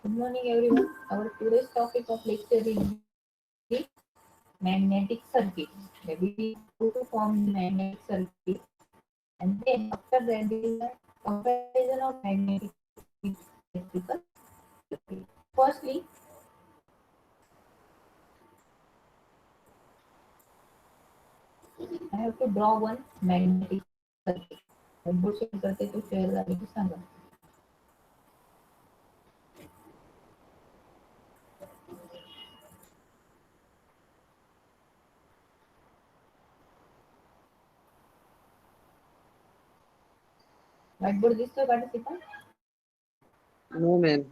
Good morning, everyone. Our today's topic of lecture is the magnetic circuit. That is how to form the magnetic circuit, and then after that there is a comparison of magnetic circuit with electrical circuit. Firstly, I have to draw one magnetic circuit. Board share करते तो share झाले की सांगा. White board दिसतोय participant? No, man.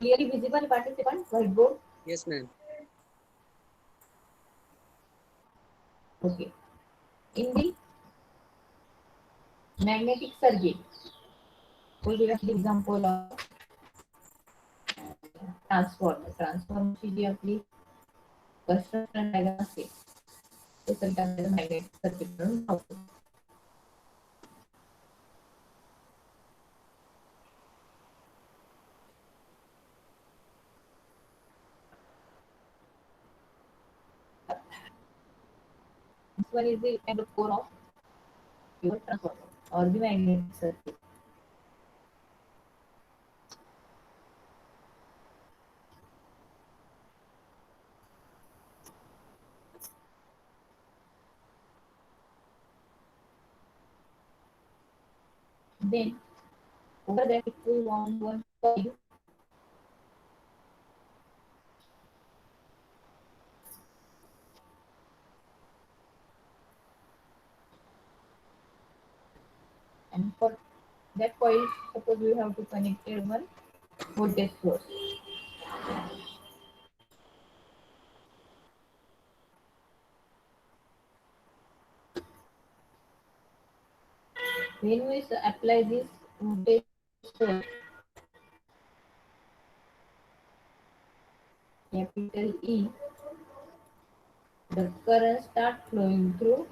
Clearly visible participant white board. Yes, ma'am. Okay. In the magnetic circuit, we'll give an example of transformer. Transformer ची जी आपली construction diagram असते ते circuit आपल्याला magnetic circuit म्हणून नाव. This one is the kind of core of your transformer or the magnetic circuit. Then over that if we want one coil, and for that coil suppose we have to connect one voltage source. When we apply this voltage source, capital E, the current start flowing through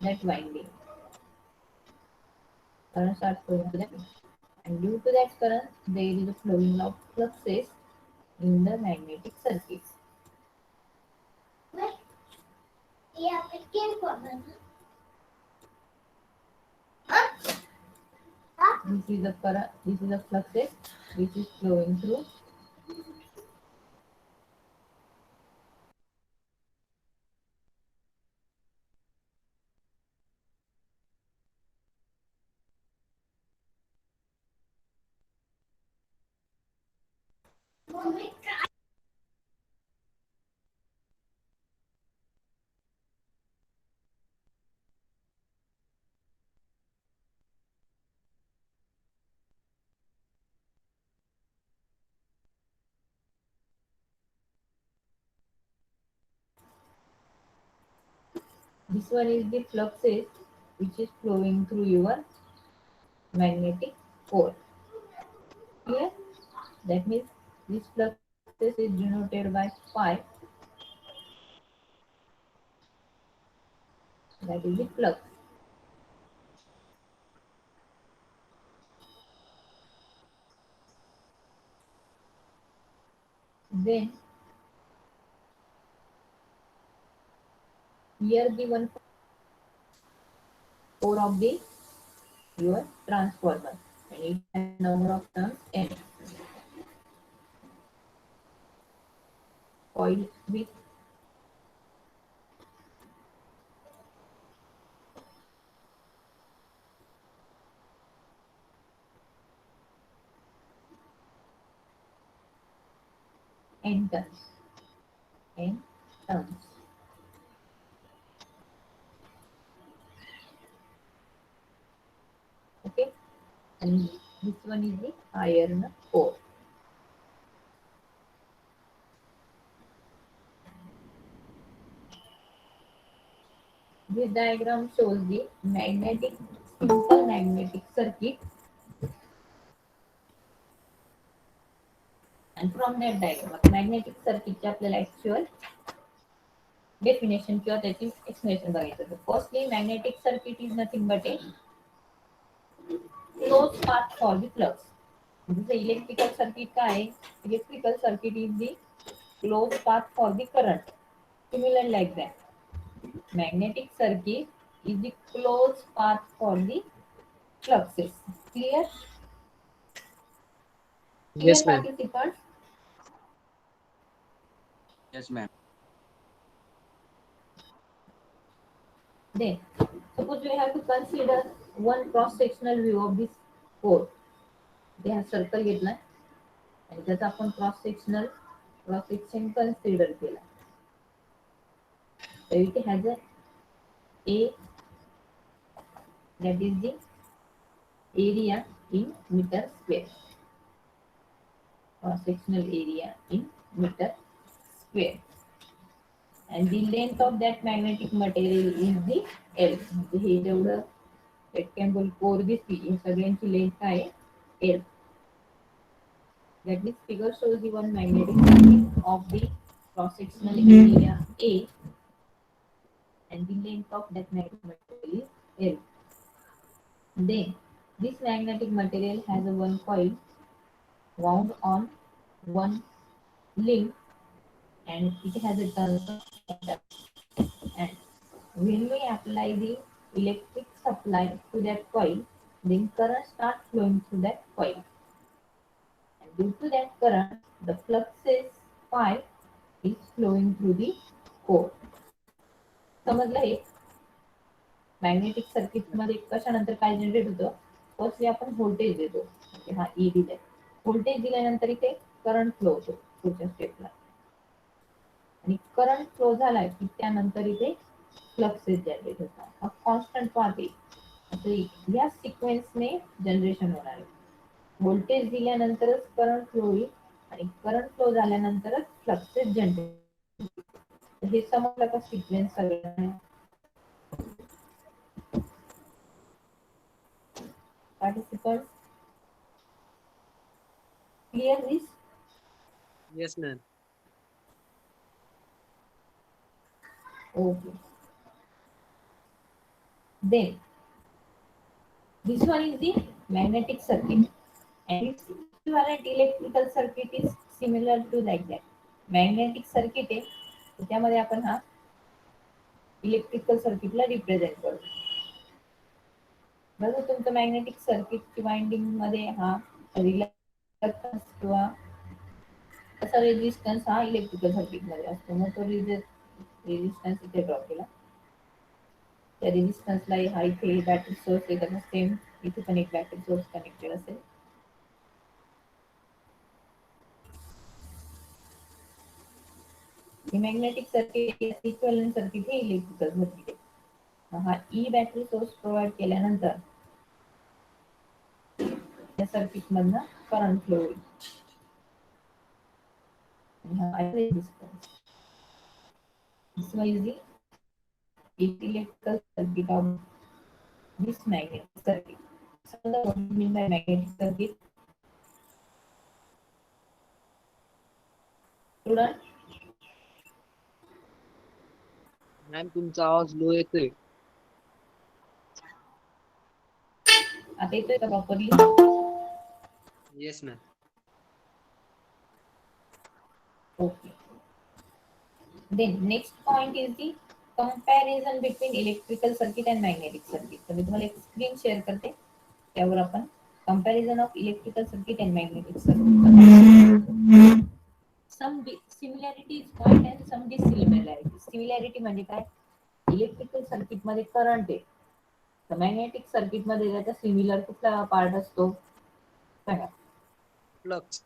that winding. Current starts flowing to that, and due to that current, there is a flowing of fluxes in the magnetic circuit. This is the current. This is the fluxes which is flowing through. This one is the fluxes which is flowing through your magnetic core. Clear? That means this fluxes is denoted by phi. That is the flux. Then here the one core of the your transformer, and it has number of turns n. Coil with n turns. N turns. Okay, and this one is the iron core. This diagram shows the simple magnetic circuit And from that diagram magnetic सर्किटचे आपल्याला actual definition किंवा त्याची explanation बघायचं. Firstly magnetic circuit is nothing but A close path for the flux. जसं electrical circuit काय आहे, electrical circuit is the close path for the current. Similar like that, magnetic circuit is the closed path for the fluxes. Clear? Clear, Yes, ma'am. participants? Yes, ma'am. Then, suppose we have to consider one cross-sectional view of this core. They have circle घेतला आणि त्याचा आपण cross section consider केला. So it has a that is the area in meter square. Cross-sectional area in meter square. And the length of that magnetic material is the L. म्हणजे हे जेवढं rectangle core दिसते हे सगळ्यांची length काय आहे L. That this figure shows the one magnetic circuit of the cross-sectional area A and the length of that magnetic material is L. Then this magnetic material has a one coil wound on one link and it has a tungsten. And when we apply the electric supply to that coil, then current starts flowing through that coil. And due to that current, the fluxes phi is flowing through the core. समजलं हे? Magnetic circuit मध्ये कशानंतर काय generate होतं? Firstly आपण voltage देतो, म्हणजे हा ई दिलाय. Voltage दिल्यानंतर इथे करंट फ्लो होतो पुढच्या स्टेपला. आणि करंट फ्लो झाला की त्यानंतर इथे फ्लक्सेस जनरेट होतात. हा कॉन्स्टंट पाथ आहे. आता या सिक्वेन्सने जनरेशन होणार आहे. व्होल्टेज दिल्यानंतरच करंट फ्लो होईल आणि करंट फ्लो झाल्यानंतरच फ्लक्सेस जनरेट. हे समजलं का सिक्वेन्स सगळ्यांना? Participants, clear this? Yes, ma'am. Okay. Then this one is the magnetic circuit and its equivalent electrical circuit is similar to like that. Magnetic circuit आहे त्यामध्ये आपण हा इलेक्ट्रिकल सर्किटला represent करतो. बघा तुमचं मॅग्नेटिक सर्किट वाइंडिंग मध्ये हा रिलक्टन्स किंवा असा रेजिस्टन्स हा इलेक्ट्रिकल सर्किट मध्ये असतो. मग तो रेजिस्टन्स इथे ड्रॉ केला. त्या रेजिस्टन्सला हा इथे बॅटरी सोर्स आहे त्याचा सेम इथे पण एक बॅटरी सोर्स कनेक्टेड असेल. मॅग्नेटिक सर्किट इक्विव्हॅलेंट सर्किट हे इलेक्ट्रिकल सर्किट आहे. हा ई बॅटरी सोर्स प्रोव्हाइड केल्यानंतर या सर्किट मधनं करंट फ्लो होईल. हा resistance. This one is the electrical circuit of this magnetic circuit. So what do you mean by magnetic circuit? Student, ma'am तुमचा आवाज लो येतोय. आता येतोय का properly? Yes, ma'am. Okay. Then next point is the comparison between electrical circuit and magnetic circuit. तर मी तुम्हाला एक screen share करते. त्यावर आपण comparison of electrical circuit and magnetic circuit. Some similarities point and some dissimilarities. Similarity म्हणजे काय? Electrical circuit मध्ये current आहे. तर मॅग्नेटिक सर्किट मध्ये त्याचा सिमिलर कुठला पार्ट असतो? सांगा. Flux.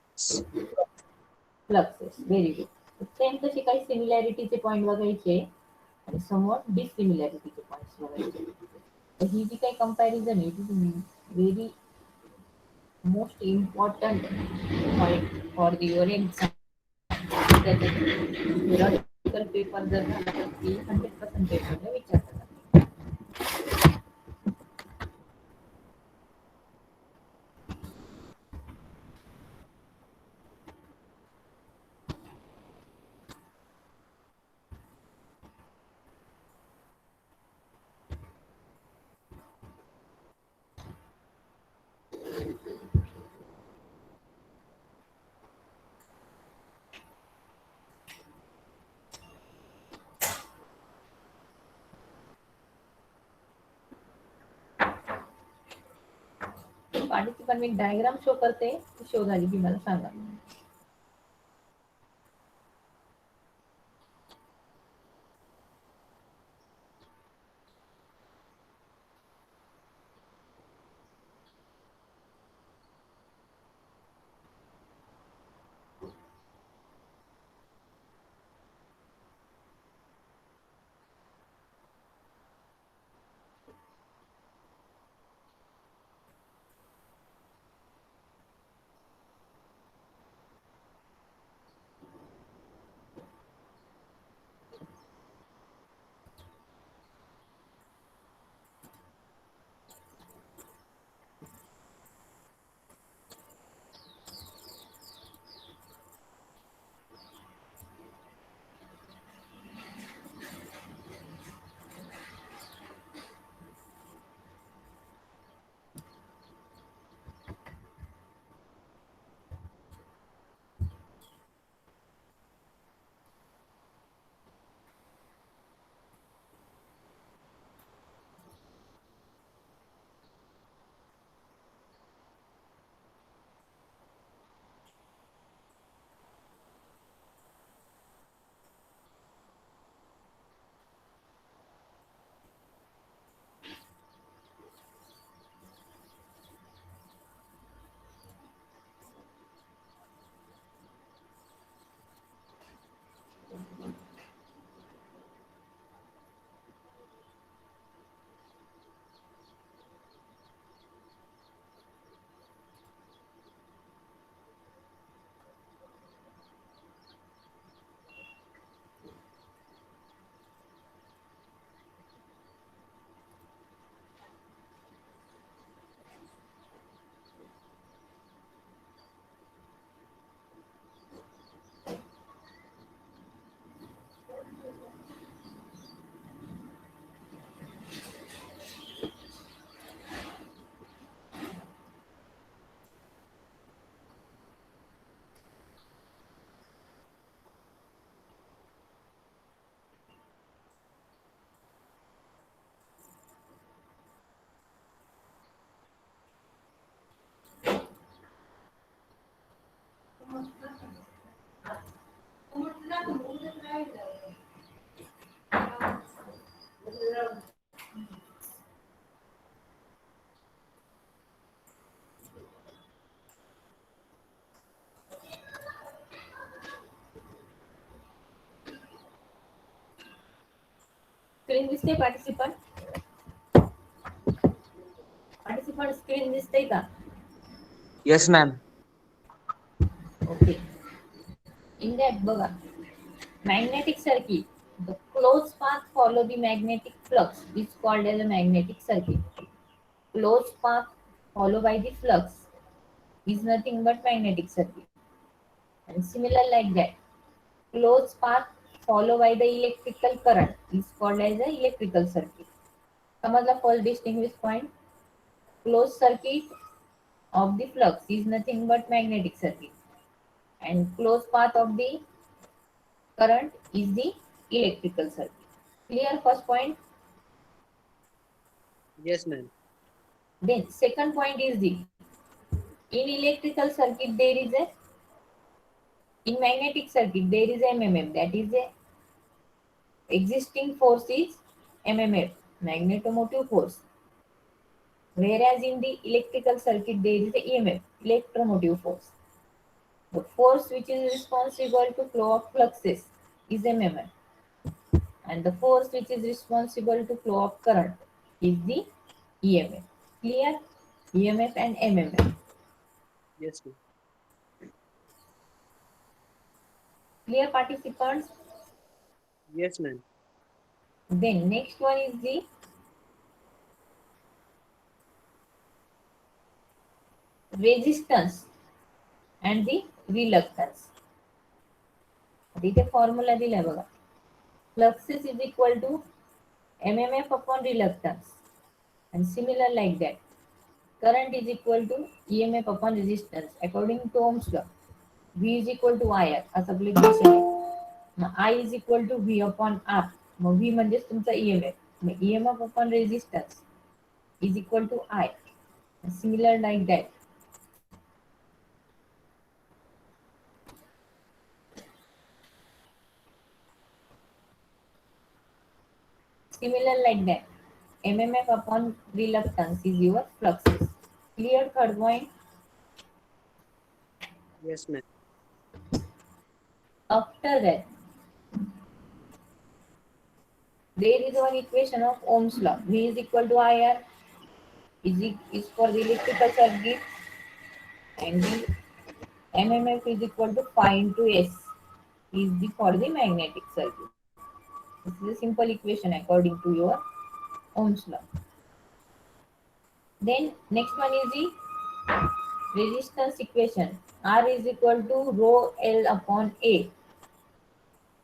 Fluxes. Very good. Same तशी काही सिमिलॅरिटीचे पॉईंट बघायचे आणि समोर डिसिमिलॅरिटीचे पॉईंट्स बघायचे. तर ही जी काही कंपॅरिझन आहे ती very most important point for your exam. त्याच्यात पेपर जर झाला तर ती 100% पेपरला विचारतात. पार्टिसिपंट मी डायग्राम शो करते, शो झाली की मला सांगा. स्क्रीन दिसते पार्टिसिपंट? पार्टिसिपंट स्क्रीन दिसते का? Yes, ma'am. Okay. In that बघा, magnetic circuit, the closed path follow the magnetic flux is called as a magnetic circuit. Closed path followed by the flux is nothing but magnetic circuit. And similar like that, closed path followed by the electrical current is called as a electrical circuit. समजला first distinguish point? Closed circuit of the flux is nothing but magnetic circuit, and closed path of the current is the electrical circuit. Clear first point? Yes, ma'am. Then second point is the, in electrical circuit there is a, in magnetic circuit there is MMF, that is a existing force is MMF, magnetomotive force. Whereas in the electrical circuit there is a EMF, electromotive force. The force which is responsible to flow of fluxes is MMF, and the force which is responsible to flow of current is the EMF. Clear? EMF and MMF. Yes, ma'am. Clear participants? Yes, ma'am. Then next one is the resistance and the reluctance. इथे formula दिलाय बघा. Fluxes is equal to MMF upon reluctance, and similar like that. Current is equal to EMF upon resistance according to Ohm's law. V is equal to IR असं आपलं equation आहे. मग I is equal to V upon R. Mug V म्हणजेच तुमचा EMF. Mug EMF upon resistance is equal to I. Similar like that. Similar like that. MMF upon reluctance is your fluxes. Clear third point? Yes, ma'am. After that, there is one equation of Ohm's law. V is equal to IR is for the electrical circuit, and the MMF is equal to phi into S is the for the magnetic circuit. This is a simple equation according to your Ohm's law. Then next one is the resistance equation. R is equal to rho L upon A.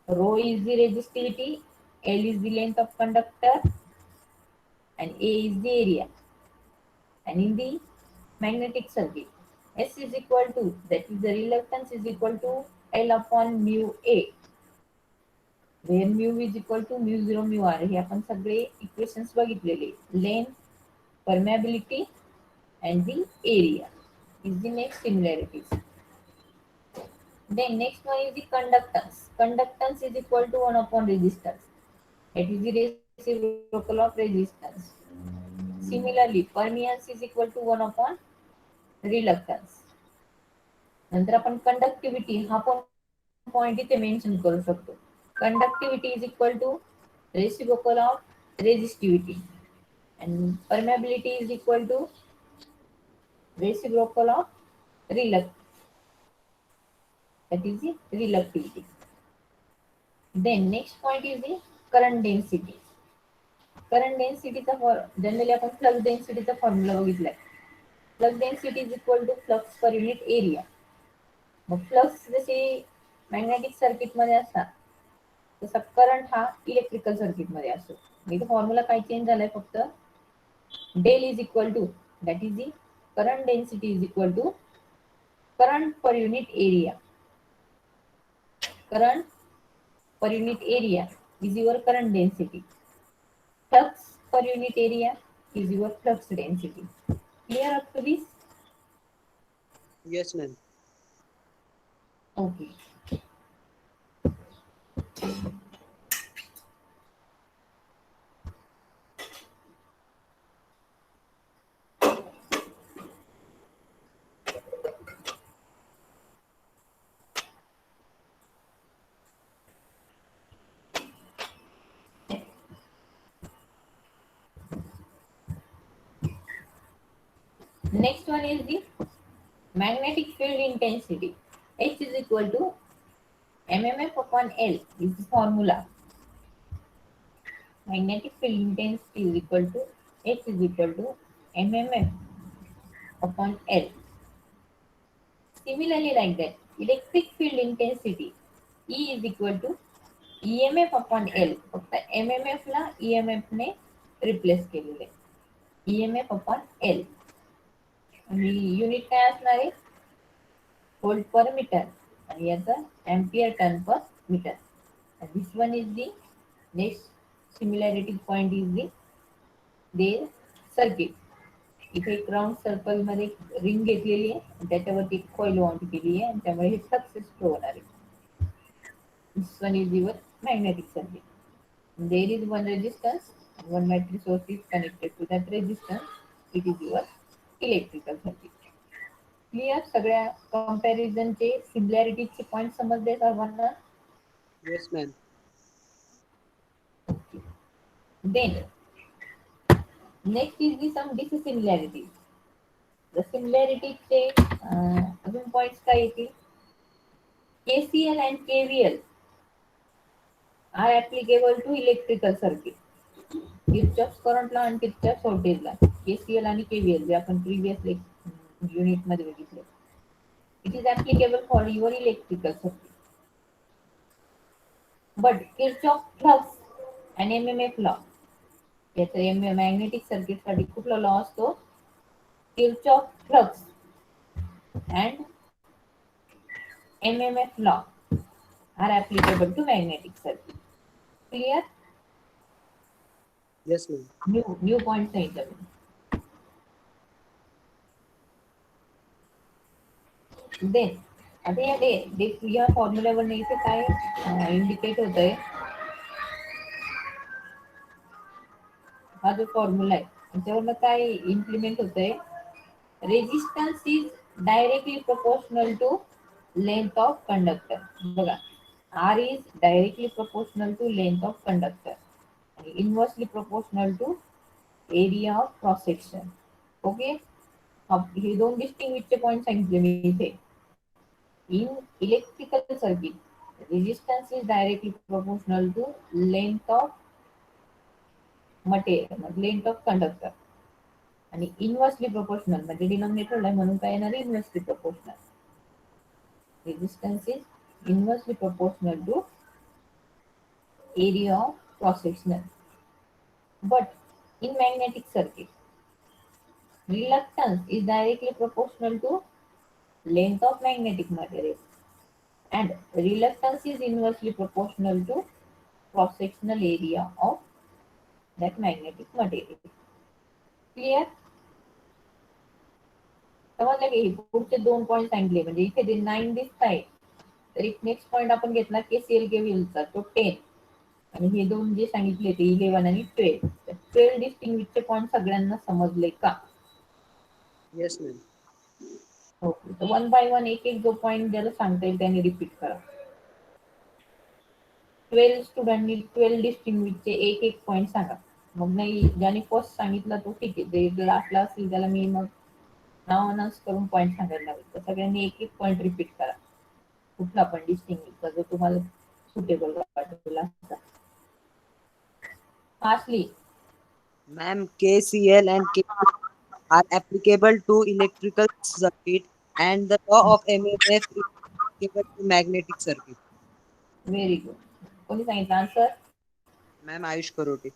Rho is the resistivity, L is the length of conductor, and A is the area. And in the magnetic circuit, S is equal to, that is the reluctance is equal to L upon mu A, where mu is equal to mu 0 mu r. हे आपण सगळे equations बघितलेले. Length, permeability and the area is the next similarities. Then next one is the conductance. Conductance is equal to 1 upon resistance. That is the reciprocal of resistance. Similarly, permeance is equal to 1 upon reluctance. नंतर आपण conductivity हा पण point इथे mention करू शकतो. Conductivity is equal to reciprocal of resistivity and permeability is equal to reciprocal of reluctance. That is the reluctivity. Then next point is the current density. Current density generally आपण flux डेन्सिटीचा formula बघितलाय. Flux density is equal to flux per unit area. मग flux जसे magnetic circuit मध्ये असतात तसा current हा electrical circuit मध्ये असतो. इथे फॉर्म्युला काय चेंज झालाय फक्त. Del is equal to, that is the current density is equal to current per unit area. Current per unit area is your current density. Flux per unit area is your flux density. Clear up to this? Yes, ma'am. Okay. Next one is the magnetic field intensity. H is equal to mmf upon L is the formula. Magnetic field intensity is equal to H is equal to mmf upon L. Similarly like that, electric field intensity E is equal to EMF upon L. फक्त MMF ला EMF ने replace केलेले. EMF upon L. आणि unit काय असणार आहे, volt per metre, आणि याचं ampere turn per metre. This one is the next similarity point is the there circuit. इथे एक राऊंड सर्कल मध्ये रिंग घेतलेली आहे, त्याच्यावरती एक कॉइल माउंट केली आहे, आणि त्यामुळे हे सक्सेस फ्लो होणार आहे. This one is your magnetic circuit. There is one resistance, one battery source is connected to that resistance. It is your electrical circuit. Clear? सगळ्या कंपॅरिझनचे सिमिलॅरिटीचे पॉइंट समजले सर्वांना? Yes, ma'am. Then next is the some dissimilarities. The सिमिलॅरिटीजचे अजून points काय येतील? KCL and KVL are applicable to electrical circuit. Kirchhoff's current law आणि किर्चॉफ्स व्होल्टेज लॉ. KCL आणि KVL जे आपण प्रिव्हियस युनिट मध्ये बघितले. It is applicable for your electrical circuit. But Kirchhoff flux and MMF law, याचा magnetic circuit साठी कुठला law असतो? Kirchhoff flux and MMF law are applicable to magnetic circuit. Clear? Yes, ma'am. New point सांगितलं. Then आता या फॉर्म्युल्यावरनं इथे काय indicate होतंय, हा जो फॉर्म्युला आहे त्याच्यावरनं काय इम्प्लिमेंट होतंय, resistance is directly proportional to length of conductor. बघा, R is directly proportional to length of conductor आणि inversely proportional to area of cross section. Okay, हे दोन डिस्टिंग्विशचे पॉईंट सांगितले मी इथे. In electrical circuit resistance is directly proportional to length of material, length of conductor, आणि inversely proportional म्हणजे डिनॉमिनेटरला आहे म्हणून काय येणार, inversely proportional. Resistance is inversely proportional to area of cross sectional. But in magnetic circuit reluctance is directly proportional to length of magnetic material and reluctance is inversely proportional to cross sectional area of that magnetic material. Clear? समजलं की पुढचे दोन point सांगितले, म्हणजे इथे जे 9 दिसत आहे तर एक नेक्स्ट पॉईंट आपण घेतला केसीएल केव्हीएलचा तो 10 आणि हे दोन जे सांगितले ते 11 आणि 12. 12 डिस्टिंग्विशचे पॉईंट सगळ्यांना समजले का? Yes, ma'am. ओके, तर वन बाय वन एक एक जो पॉईंट ज्याला सांगता येईल त्याने रिपीट करा. 12 स्टुडंटनी 12 डिस्टिंग्विशचे एक एक पॉईंट सांगा. मग नाही, ज्याने फर्स्ट सांगितला तो ठीक आहे, जे लास्टला असेल त्याला मी मग नाव अनाउन्स करून पॉईंट सांगायला लावेल. तर सगळ्यांनी एक एक पॉईंट रिपीट करा, कुठला पण डिस्टिंग्विशचा जो तुम्हाला सुटेबल वाटेल असा. Fastly. Ma'am, KCL and KVL are applicable to electrical circuit and the law of MMF is applicable to magnetic circuit. Very good. कोणी सांगितलं answer? Ma'am, Ayush Karote.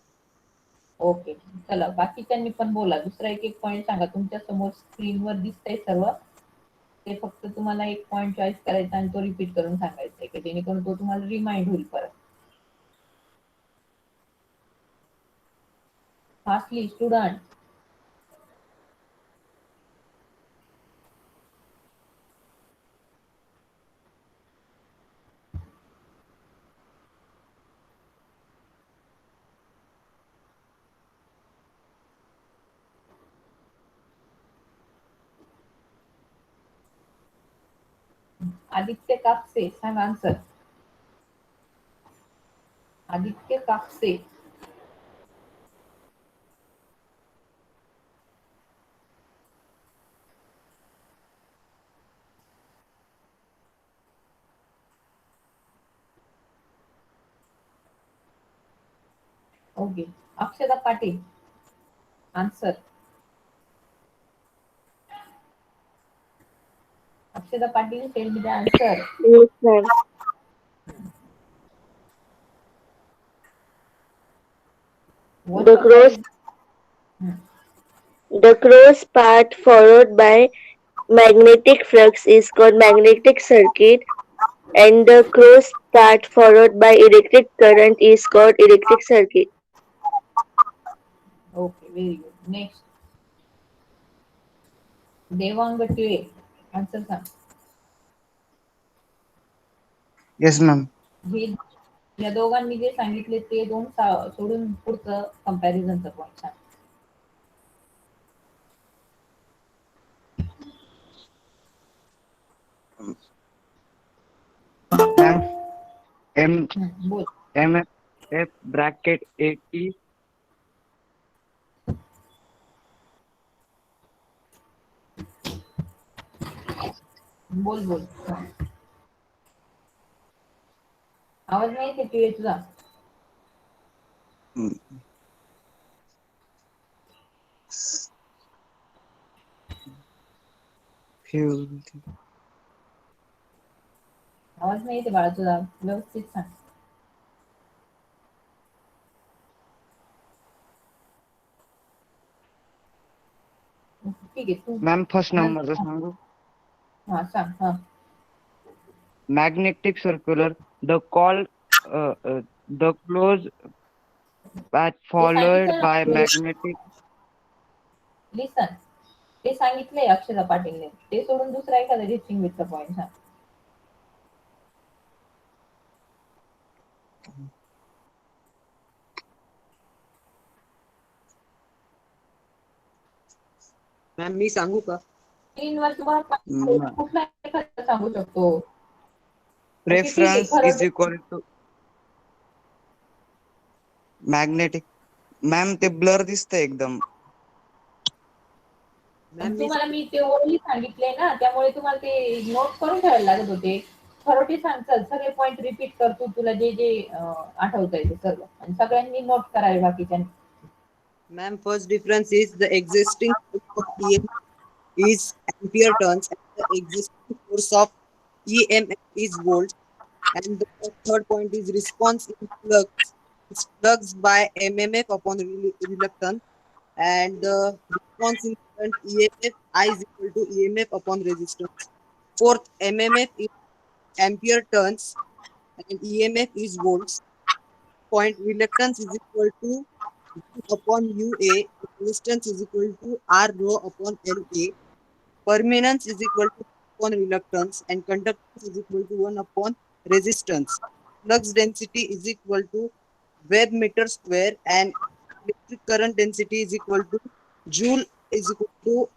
Okay, चला बाकीच्यांनी पण बोला. दुसरा एक एक पॉईंट सांगा. तुमच्या समोर स्क्रीनवर दिसतंय सर्व, ते फक्त तुम्हाला एक पॉईंट चॉईस करायचा आणि तो रिपीट करून सांगायचा आहे, की जेणेकरून तो तुम्हाला रिमाइंड होईल परत. Fastly student. आदित्य कापसे सांग answer. Aditya Kapse. Okay, Akshada Patil answer. Akshada Patil tell me the answer. Yes, ma'am. The cross, the cross path followed by magnetic flux is called magnetic circuit, and the cross path followed by electric current is called electric circuit. Okay, very good. Next Devang Tile answer सांग. Yes, ma'am. हे या दोघांनी जे सांगितले ते दोन सोडून पुढचं कंपॅरिझनचं point सांग. Ma'am, M बोल. M F bracket 80. बोल बोल. आवाज नाही येते टिळे तुझा. Fuel. आवाज नाही येते बाळा तुझा, व्यवस्थित सांग. ठीक आहे तू. Ma'am, first number सांगू. हा सांग. हा Magnetic circular. The the close path followed by magnetic. Listen. ते सांगितलंय अक्षरा पाटीलने, ते सोडून दुसरा एखादा डिस्टिंग्विशचा पॉईंट सांग. मॅम मी सांगू का? स्क्रीनवर तुम्हाला कुठला एखादा सांगू शकतो. ओके ठीक आहे. Preference is equal to magnetic. Ma'am ते ब्लर दिसतंय एकदम. मॅम मी तुम्हाला मी ते ओरली सांगितले ना, त्यामुळे तुम्हाला ते नोट करून ठेवायला लागत होते. खरोटी सांगतात सगळे पॉइंट रिपीट करतो, तुला जे जे आठवत आहे ते सर्व, आणि सगळ्यांनी नोट करावे बाकीच्यांनी. ma'am, first difference is the existing force of EMF is ampere turns and the existing force of EMF is volts. And the third point is response in flux. It's flux by MMF upon reluctance. And the response in current EMF I is equal to EMF upon resistance. Fourth, MMF is ampere turns and EMF is volts. Point reluctance is equal to V upon UA, resistance is equal to R rho upon LA, permanence is equal to upon reluctance, and conductance is equal to 1 upon resistance. Flux density is equal to Web meter square, and electric current density is equal to Joule is equal to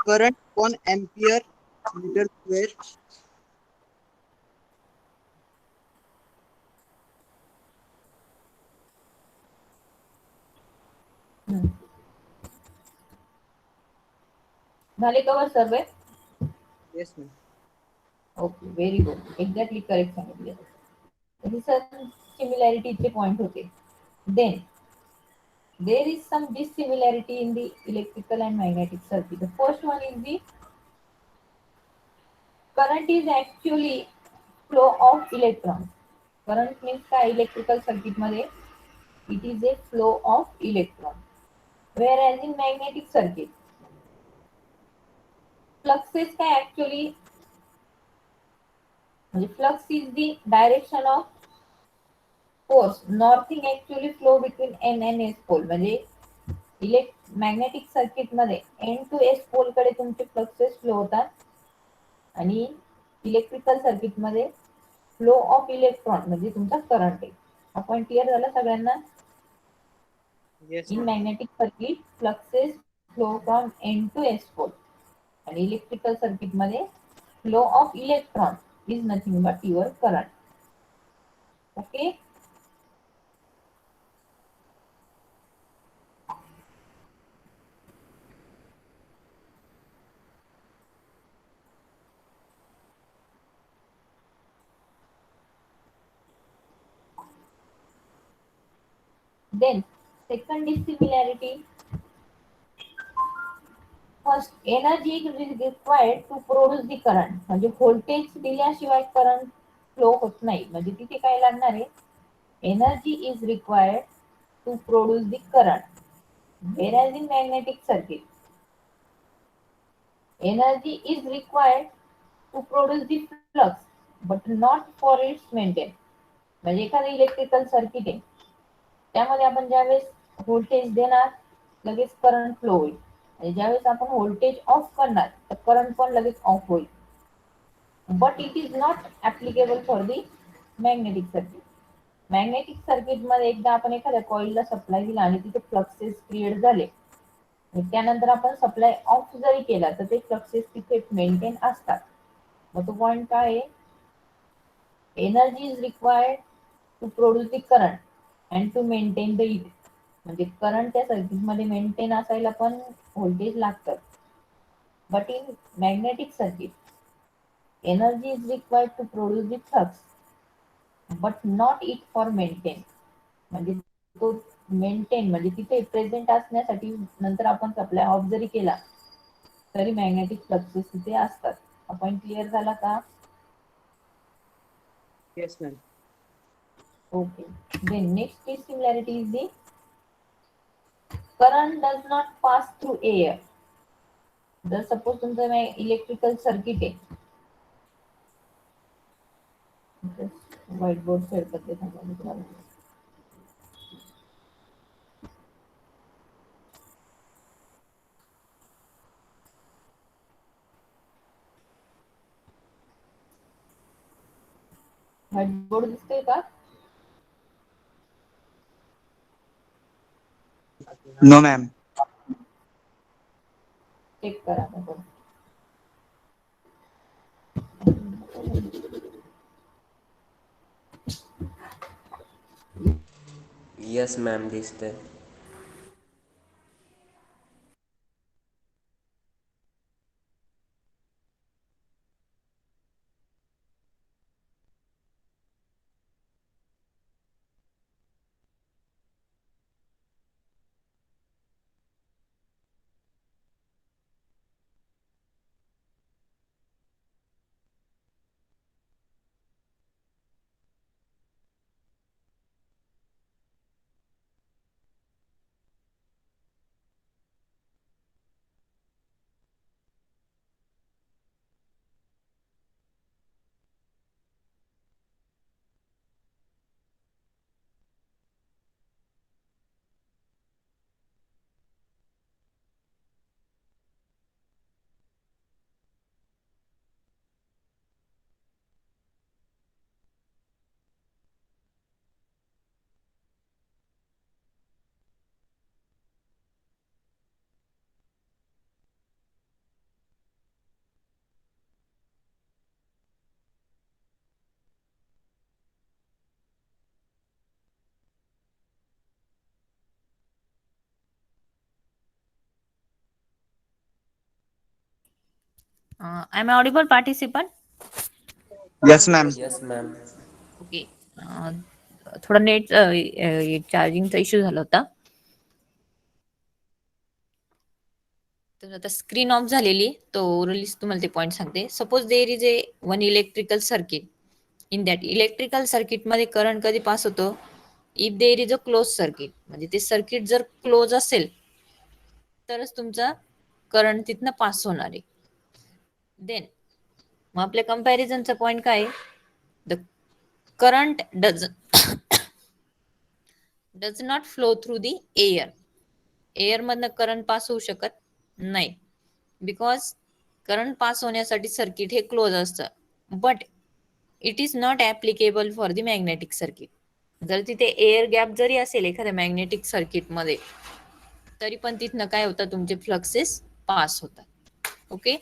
current upon ampere meter square. झाले cover सर्व? Yes, ma'am. Okay, very good, exactly correct सांगितले. हे sir सिमिलॅरिटीचे point होते. Then there is some dissimilarity in the electrical and magnetic circuit. The first one is the current is actually flow of electrons. Current means काय electrical circuit मध्ये? It is a flow of electron. Whereas in magnetic circuit, flux is काय actually, म्हणजे flux is the direction of force. Nothing actually flow between N and S pole. म्हणजे magnetic circuit मध्ये N to S पोल कडे तुमचे fluxes flow होतात, आणि electrical circuit मध्ये flow of electron म्हणजे तुमचा करंट आहे. हा पॉइंट क्लिअर झाला सगळ्यांना? Yes, in ma'am. Magnetic circuit fluxes flow from N to S पोल, आणि इलेक्ट्रिकल सर्किट मध्ये flow of electron is nothing but your current. Okay. Then second dissimilarity. First, energy is required to produce the current. म्हणजे voltage दिल्याशिवाय current flow होत नाही. म्हणजे तिथे काय लागणार आहे? Energy is required to produce the current. Whereas in magnetic circuit, energy is required to produce the flux, but not for its maintain. म्हणजे एखादं इलेक्ट्रिकल सर्किट आहे, त्यामध्ये आपण ज्यावेळेस व्होल्टेज देणार लगेच करंट फ्लो होईल, आणि ज्यावेळेस आपण व्होल्टेज ऑफ करणार तर करंट पण लगेच ऑफ होईल. But it is not applicable for the magnetic circuit. Magnetic circuit मध्ये एकदा आपण एखाद्या कॉइलला सप्लाय दिला आणि तिथे फ्लक्सेस क्रिएट झाले, त्यानंतर आपण सप्लाय ऑफ जरी केला तर ते फ्लक्सेस तिथे मेंटेन असतात. मग तो पॉइंट काय आहे? Energy is required to produce the current and to maintain the it. म्हणजे करंट त्या सर्किट मध्ये मेंटेन असायला पण व्होल्टेज लागतात. But in magnetic circuit, energy is required to produce the flux but not it for maintain. म्हणजे तो maintain म्हणजे तिथे प्रेझेंट असण्यासाठी नंतर आपण सप्लाय ऑफ जरी केला तरी मॅग्नेटिक फ्लक्सेस तिथे असतात. हा पॉइंट क्लिअर झाला का? Yes, ma'am. Okay. Then next dissimilarity is the current does not pass through air. जर सपोज तुमचं इलेक्ट्रिकल सर्किट आहे, व्हाईट बोर्ड शेअर करते सांगा मी तुम्हाला. व्हाईट बोर्ड दिसतोय का? No ma'am. चेक करा आता बघ. येस मॅम दिसतंय. Am I audible, participant? Yes ma'am. Yes ma'am. Okay. थोडा नेट चार्जिंगचा इश्यू झाला होता. तर आता स्क्रीन ऑफ झालेली, तो ओरली तुम्हाला ते पॉईंट सांगते. Suppose there is a one electrical circuit. In that electrical circuit मध्ये करंट कधी पास होतो? If there is a close circuit, म्हणजे ते सर्किट जर क्लोज असेल तरच तुमचा करंट तिथनं पास होणार आहे. देन मग आपल्या कंपॅरिझनचा पॉईंट काय आहे? The current does not flow through the air. Air मधनं करंट पास होऊ शकत नाही, बिकॉज करंट पास होण्यासाठी सर्किट हे क्लोज असतं. But it is not applicable for the magnetic circuit. जर तिथे एअर गॅप जरी असेल एखाद्या मॅग्नेटिक सर्किट मध्ये, तरी पण तिथनं काय होतं, तुमचे फ्लक्सेस पास होतात. Okay.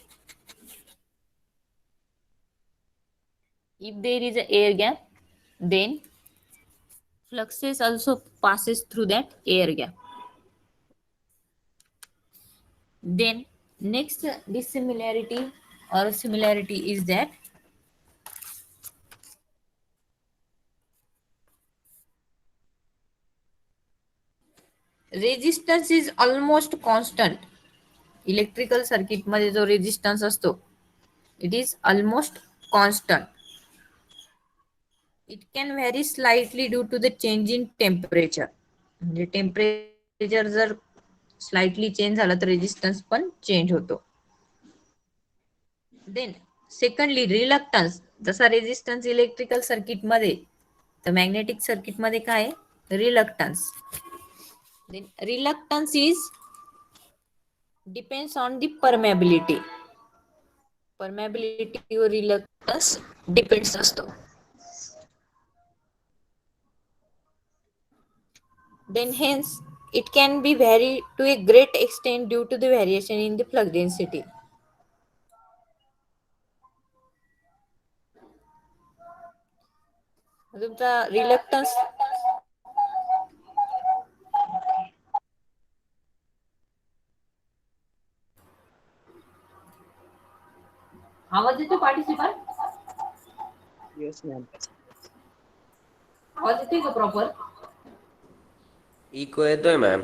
If there is an air gap, then fluxes also passes through that air gap. Then next dissimilarity or similarity is that resistance is almost constant. Electrical circuit मध्ये जो रेजिस्टन्स असतो, it is almost constant. It can vary slightly due to the change in temperature. म्हणजे temperature जर slightly change झालं तर resistance पण change होतो. Then secondly reluctance. जसा रेजिस्टन्स इलेक्ट्रिकल सर्किट मध्ये, तर मॅग्नेटिक सर्किट मध्ये काय आहे? Reluctance. Then reluctance is depends on the permeability. Permeability वर रिलक्टन्स डिपेंड्स असतो. Then hence it can be vary to a great extent due to the variation in the flux density. तुमचा reluctance आवाज येतो participant? Yes, ma'am. आवाज येतोय का proper? Eco येतोय ma'am.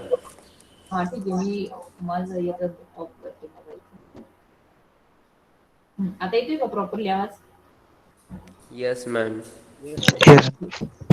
हा ठीक आहे, मी माझं येतं ऑफ करते मोबाईल. आता येतोय का प्रॉपरली आवाज? Yes ma'am. Yes, ma'am. Yes.